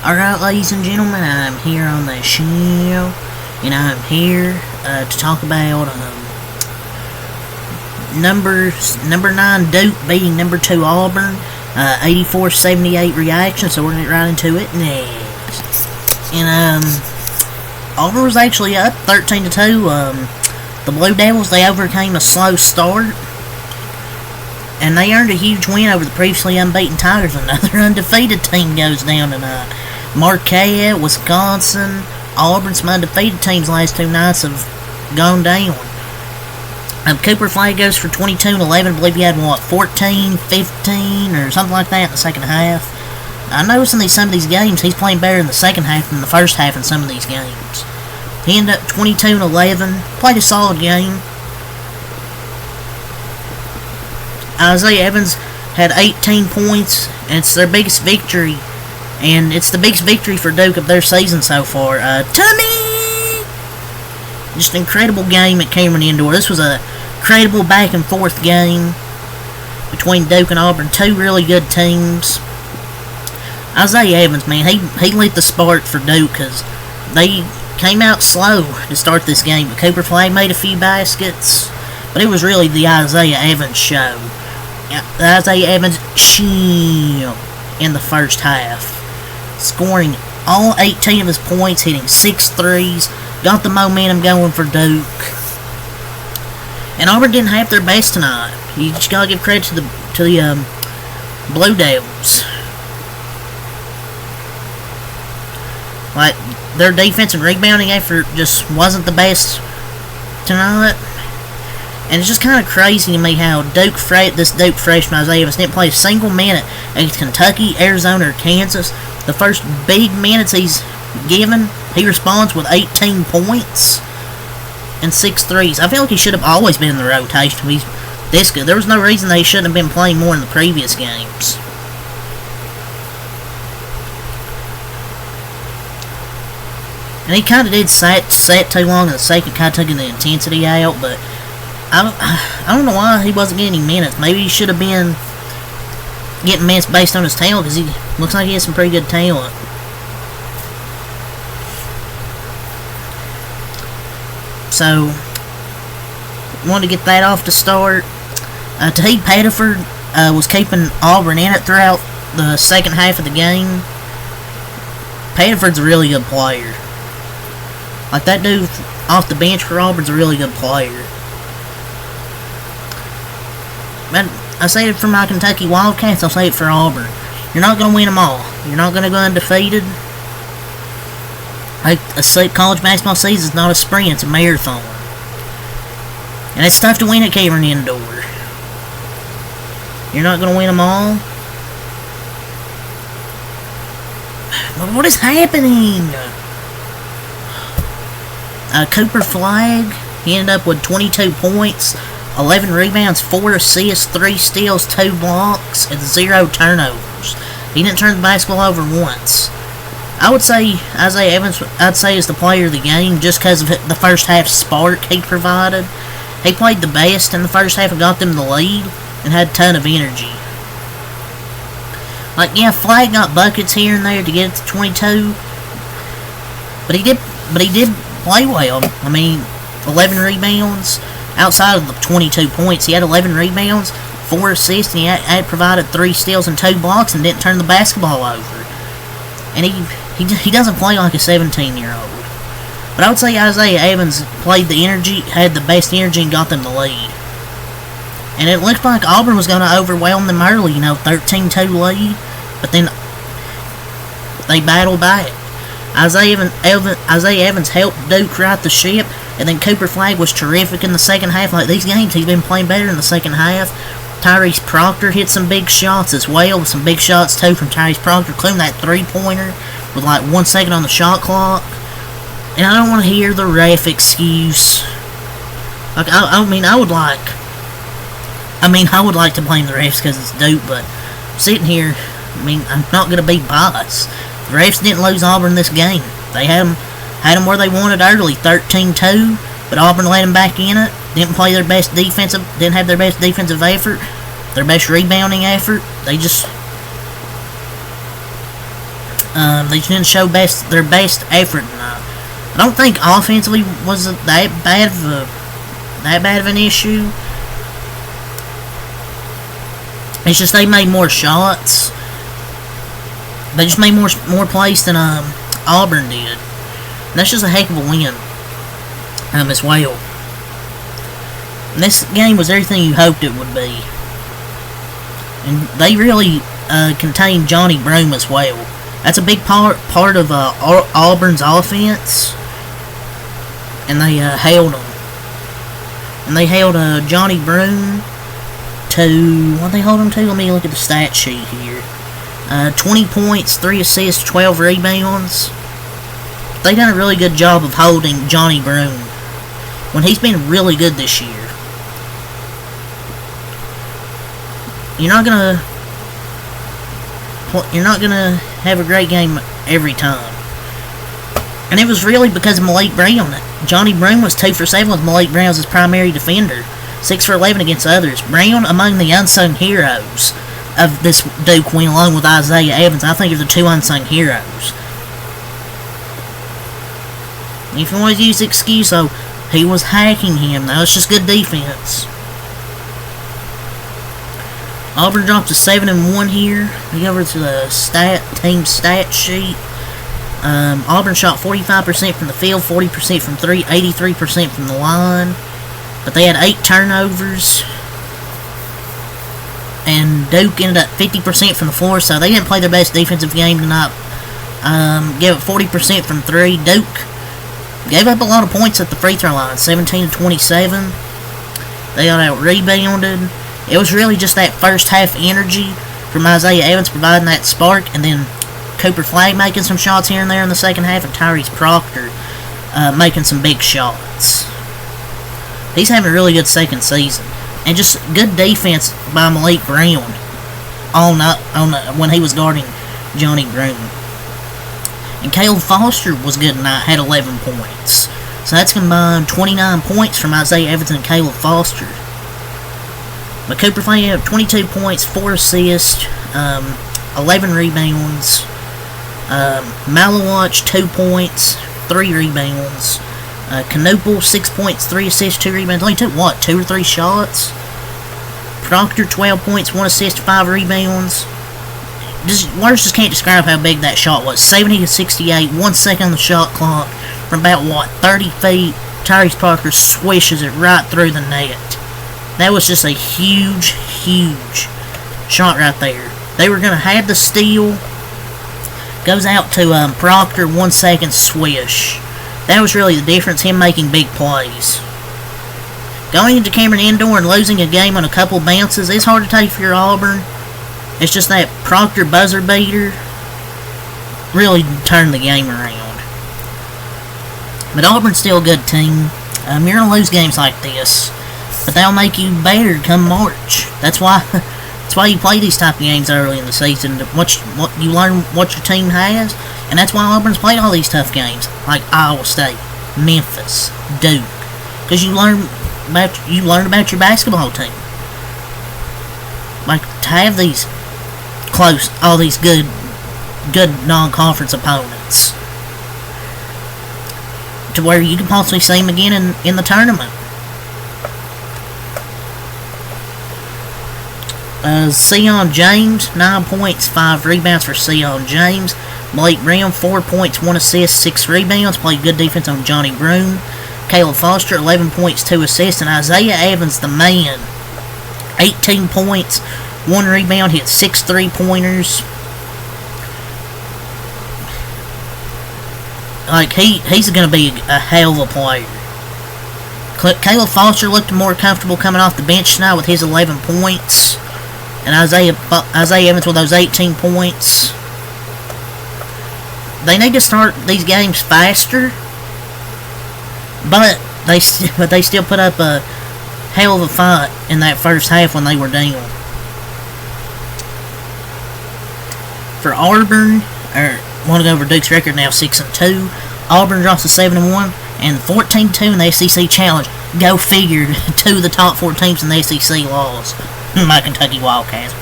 Alright, ladies and gentlemen, I'm here on the show, and I'm here to talk about number 9 Duke beating number 2 Auburn, 84-78 reaction, so we're going to get right into it next. And Auburn was actually up 13-2. The Blue Devils, they overcame a slow start, and they earned a huge win over the previously unbeaten Tigers. Another undefeated team goes down tonight. Marquette, Wisconsin, Auburn, some undefeated teams last 2 nights have gone down. Cooper Flagg goes for 22 and 11. I believe he had, 14, 15, or something like that in the second half. I noticed in some of these games, he's playing better in the second half than the first half in some of these games. He ended up 22 and 11. Played a solid game. Isaiah Evans had 18 points, and it's their biggest victory. And it's the biggest victory for Duke of their season so far. Tommy! Just an incredible game at Cameron Indoor. This was a incredible back and forth game between Duke and Auburn. 2 really good teams. Isaiah Evans, man, he lit the spark for Duke because they came out slow to start this game. But Cooper Flagg made a few baskets. But it was really the Isaiah Evans show. The Isaiah Evans show in the first half. Scoring all 18 of his points, hitting 6 threes, got the momentum going for Duke. And Auburn didn't have their best tonight. You just gotta give credit to the Blue Devils. Like, their defense and rebounding effort just wasn't the best tonight. And it's just kind of crazy to me how this Duke freshman Isaiah Evans didn't play a single minute against Kentucky, Arizona, or Kansas. The first big minutes he's given, he responds with 18 points and 6 threes. I feel like he should have always been in the rotation. He's this good. There was no reason they shouldn't have been playing more in the previous games. And he kind of did sat too long in the second, kind of took the intensity out, but I don't know why he wasn't getting any minutes. Maybe he should have been getting minutes based on his talent, because he looks like he has some pretty good talent. So, wanted to get that off to start. Tahid Pettiford was keeping Auburn in it throughout the second half of the game. Pettiford's a really good player. Like, that dude off the bench for Auburn's a really good player. Man, I say it for my Kentucky Wildcats, I'll say it for Auburn. You're not going to win them all. You're not going to go undefeated. Like, a college basketball season is not a sprint, it's a marathon. And it's tough to win at Cameron Indoor. You're not going to win them all. What is happening? Cooper Flagg, he ended up with 22 points. 11 rebounds, 4 assists, 3 steals, 2 blocks, and 0 turnovers. He didn't turn the basketball over once. I would say Isaiah Evans, is the player of the game just because of the first half spark he provided. He played the best in the first half and got them the lead and had a ton of energy. Like, yeah, Flagg got buckets here and there to get it to 22, but he did play well. I mean, 11 rebounds. Outside of the 22 points, he had 11 rebounds, 4 assists, and he had provided 3 steals and 2 blocks and didn't turn the basketball over. And he doesn't play like a 17-year-old. But I would say Isaiah Evans played the energy, had the best energy, and got them the lead. And it looked like Auburn was going to overwhelm them early, 13-2 lead. But then they battled back. Isaiah Evans helped Duke right the ship. And then Cooper Flagg was terrific in the second half. Like, these games, he's been playing better in the second half. Tyrese Proctor hit some big shots as well. Some big shots, too, from Tyrese Proctor, including that three-pointer with, 1 second on the shot clock. And I don't want to hear the ref excuse. Like, I would like to blame the refs because it's Duke, but sitting here, I'm not going to be biased. The refs didn't lose Auburn this game. They had them where they wanted early, 13-2, but Auburn let them back in it. Didn't have their best defensive effort, their best rebounding effort. They just didn't show their best effort tonight. I don't think offensively was that bad of an issue. It's just they made more shots. They just made more plays than Auburn did. And that's just a heck of a win as well. And this game was everything you hoped it would be. And they really contained Johnny Broome as well. That's a big part of Auburn's offense. And they held him. And they held Johnny Broome to... What they hold him to? Let me look at the stat sheet here. 20 points, 3 assists, 12 rebounds. They done a really good job of holding Johnny Broome when he's been really good this year. You're not gonna have a great game every time. And it was really because of Malik Brown. Johnny Broome was 2 for 7 with Malik Brown as his primary defender. 6 for 11 against others. Brown among the unsung heroes of this Duke win, along with Isaiah Evans. I think are the 2 unsung heroes. If you want to use the excuse, though, he was hacking him. Now it's just good defense. Auburn dropped to 7-1 here. We go over to the team stat sheet. Auburn shot 45% from the field, 40% from 3, 83% from the line. But they had 8 turnovers. And Duke ended up 50% from the floor, so they didn't play their best defensive game tonight. Gave up 40% from 3. Duke gave up a lot of points at the free throw line, 17-27. They got out-rebounded. It was really just that first half energy from Isaiah Evans providing that spark, and then Cooper Flagg making some shots here and there in the second half, and Tyrese Proctor making some big shots. He's having a really good second season. And just good defense by Malik Brown when he was guarding Johnny Broome. And Caleb Foster was good tonight, had 11 points. So that's combined 29 points from Isaiah Evans and Caleb Foster. But Cooper Flagg had 22 points, 4 assists, 11 rebounds. Malawatch, 2 points, 3 rebounds. Knoepel, 6 points, 3 assists, 2 rebounds. Only took, 2 or 3 shots? Proctor, 12 points, 1 assist, 5 rebounds. Words just can't describe how big that shot was. 70-68, 1 second on the shot clock. From about, 30 feet. Tyrese Proctor swishes it right through the net. That was just a huge, huge shot right there. They were going to have the steal. Goes out to Proctor, 1 second swish. That was really the difference, him making big plays. Going into Cameron Indoor and losing a game on a couple bounces, it's hard to take for your Auburn. It's just that Proctor buzzer beater really turned the game around. But Auburn's still a good team. You're going to lose games like this, but they'll make you better come March. That's why you play these type of games early in the season. What you learn what your team has, and that's why Auburn's played all these tough games, like Iowa State, Memphis, Duke, because you learn about your basketball team. Like to have these all these good non-conference opponents, to where you can possibly see them again in the tournament. Sion James, 9 points, 5 rebounds for Sion James. Blake Brown, 4 points, 1 assist, 6 rebounds. Played good defense on Johnny Broome. Caleb Foster, 11 points, 2 assists. And Isaiah Evans, the man, 18 points, 1 rebound, hit 6 3-pointers. Like, he's going to be a hell of a player. Caleb Foster looked more comfortable coming off the bench tonight with his 11 points. And Isaiah Evans with those 18 points. They need to start these games faster. But they still put up a hell of a fight in that first half when they were down. For Auburn, I want to go over Duke's record now, 6-2. Auburn drops to 7-1 and 14-2 in the SEC Challenge. Go figure, 2 of the top 4 teams in the SEC lost. My Kentucky Wildcats.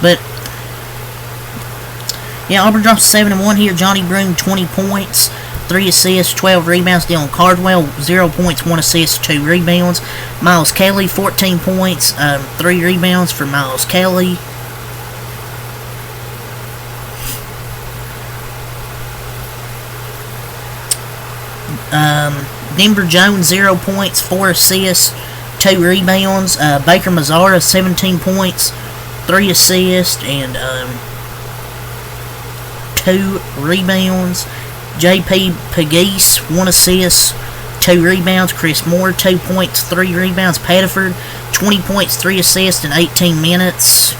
But Yeah, Auburn drops 7-1 here. Johnny Broome, 20 points, 3 assists, 12 rebounds. Dylan Cardwell, 0 points, 1 assist, 2 rebounds. Miles Kelly, 14 points, 3 rebounds for Miles Kelly. Denver Jones, 0 points, 4 assists, 2 rebounds. Baker Mazzara, 17 points, 3 assists, and 2 rebounds. J.P. Pegues, 1 assist, 2 rebounds. Chris Moore, 2 points, 3 rebounds. Pettiford, 20 points, 3 assists in 18 minutes.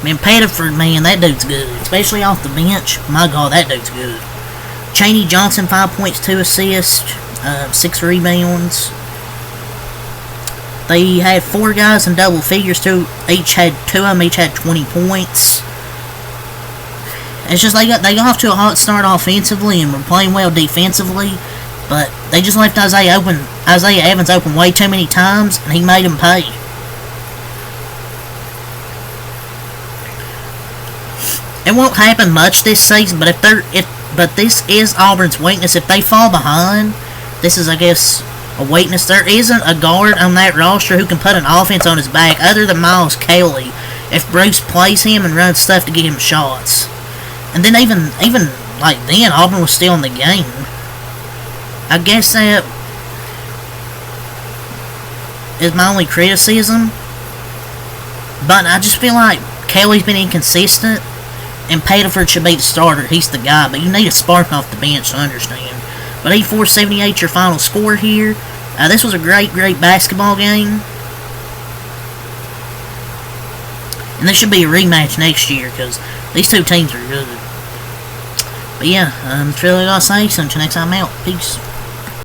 Man, Pettiford, man, that dude's good. Especially off the bench. My God, that dude's good. Chaney Johnson, 5 points, 2 assists, 6 rebounds. They had 4 guys in double figures. Two of them each had 20 points. It's just they got off to a hot start offensively and were playing well defensively, but they just left Isaiah Evans open way too many times, and he made him pay. It won't happen much this season, but but this is Auburn's weakness. If they fall behind, this is, I guess, a weakness. There isn't a guard on that roster who can put an offense on his back other than Miles Kelly if Bruce plays him and runs stuff to get him shots. And then even like then, Auburn was still in the game. I guess that is my only criticism. But I just feel like Kelly's been inconsistent, and Pettiford should be the starter. He's the guy, but you need a spark off the bench to understand. But 84-78 your final score here. This was a great basketball game. And this should be a rematch next year, because these two teams are good. But yeah, that's really all I gotta say. So until next time, I'm out. Peace.